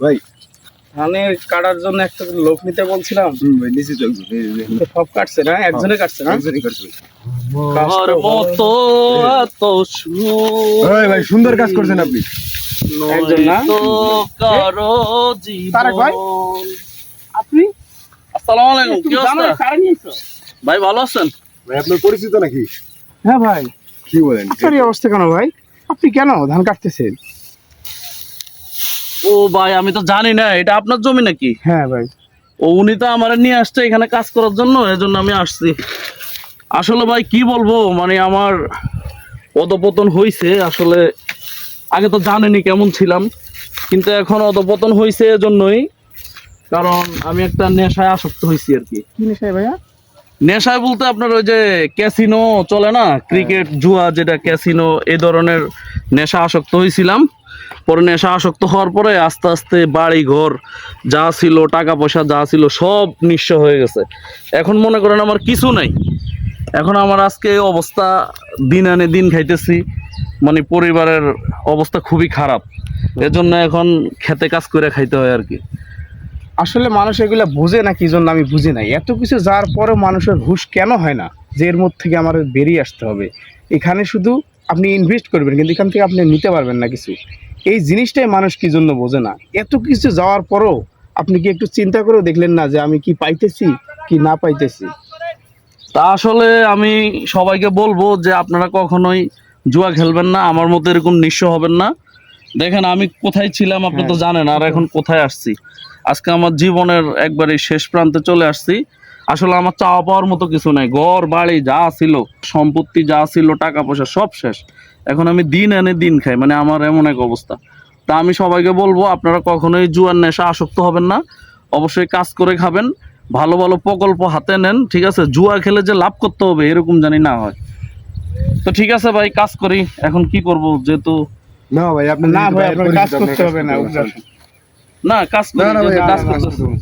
ভাই ধানের কাটার জন্য একটা লোক নিতে বলছিলাম। ভাই নিচে চল সব কাটছে না, একজনে কাটছে না। একজনই করছে আমার মতো এত ভাই সুন্দর কাজ করছেন আপনি। একজন না? তো কারো তারেক ভাই? জীবন। আপনি আসসালামু আলাইকুম, কি তুমি অবস্থা? জামাই কারে নিয়েছো? ভাই ভালো আছেন? ভাই আপনার পরিচিত নাকি? হ্যাঁ ভাই, কি বলেন? আপনার এই অবস্থা কেন ভাই? আপনি কেন ধান কাটতেছেন? ও ভাই, আমি তো জানি না এটা আপনার জমি নাকি। হ্যাঁ ভাই, ও উনি তো আমার নিয়ে আসছে এখানে কাজ করার জন্য, এজন্য আমি আসছি। আসলে ভাই কি বলবো, মানে আমার অধপতন হয়েছে আসলে। আগে তো জানেনি কেমন ছিলাম, কিন্তু এখন অধপতন হয়েছে এজন্যই, কারণ আমি একটা নেশায় আসক্ত হয়েছি আর কি। কি নেশায় ভাইয়া? নেশায় বলতে আপনার ওই যে ক্যাসিনো চলে না, ক্রিকেট জুয়া যেটা ক্যাসিনো, এই ধরনের নেশা আসক্ত হয়েছিলাম। পরে নেশা আসক্ত হওয়ার পরে আস্তে আস্তে বাড়ি ঘর যা ছিল, টাকা পয়সা যা ছিল, সব নিঃস্ব হয়ে গেছে। এখন মনে করেন আমার কিছু নাই। এখন আমার আজকে এই অবস্থা, দিন আনে দিন খাইতেছি, মানে পরিবারের অবস্থা খুবই খারাপ। এজন্য এখন খেতে কাজ করে খাইতে হয় আর কি। আসলে মানুষ এগুলা বুঝে না, কি জন্য আমি বুঝি নাই। এত কিছু যাওয়ার পরেও মানুষের হুঁশ কেন হয় না যে এর মধ্যে থেকে আমার বেরিয়ে আসতে হবে? এখানে শুধু আপনি ইনভেস্ট করবেন, কিন্তু এখান থেকে আপনি নিতে পারবেন না কিছু। এই জিনিসটাই মানুষ কি জন্য বোঝে না। এত কিছু যাওয়ার পরেও আপনি কি একটু চিন্তা করেও দেখলেন না যে আমি কি পাইতেছি কি না পাইতেছি? তা আসলে আমি সবাইকে বলবো যে আপনারা কখনোই জুয়া খেলবেন না, আমার মতো এরকম নিঃস্ব হবেন না। দেখেন আমি কোথায় ছিলাম আপনি তো জানেন, আর এখন কোথায় আসছি। আজকে আমার জীবনের একবারে শেষ প্রান্তে চলে আসছি। আসলে আমার চাওয়া পাওয়ার মতো কিছু নাই, ঘর বাড়ি যা ছিল, সম্পত্তি যা ছিল, টাকা পয়সা সব শেষ। এখন আমি দিন এনে দিন খাই, মানে আমার এমন এক অবস্থা। তা আমি সবাইকে বলবো আপনারা কখনোই জুয়ার নেশা আসক্ত হবেন না, অবশ্যই কাজ করে খাবেন, ভালো ভালো প্রকল্প হাতে নেন, ঠিক আছে? জুয়া খেলে যে লাভ করতে হবে এরকম জানি না হয়। তো ঠিক আছে ভাই, কাজ করি। এখন কি করব, যেহেতু না ভাই আপনি না ভাই, আপনার কাজ করতে হবে না। না কাজ করি, না ভাই যেহেতু কাজ কাজ করতে করতে হবে।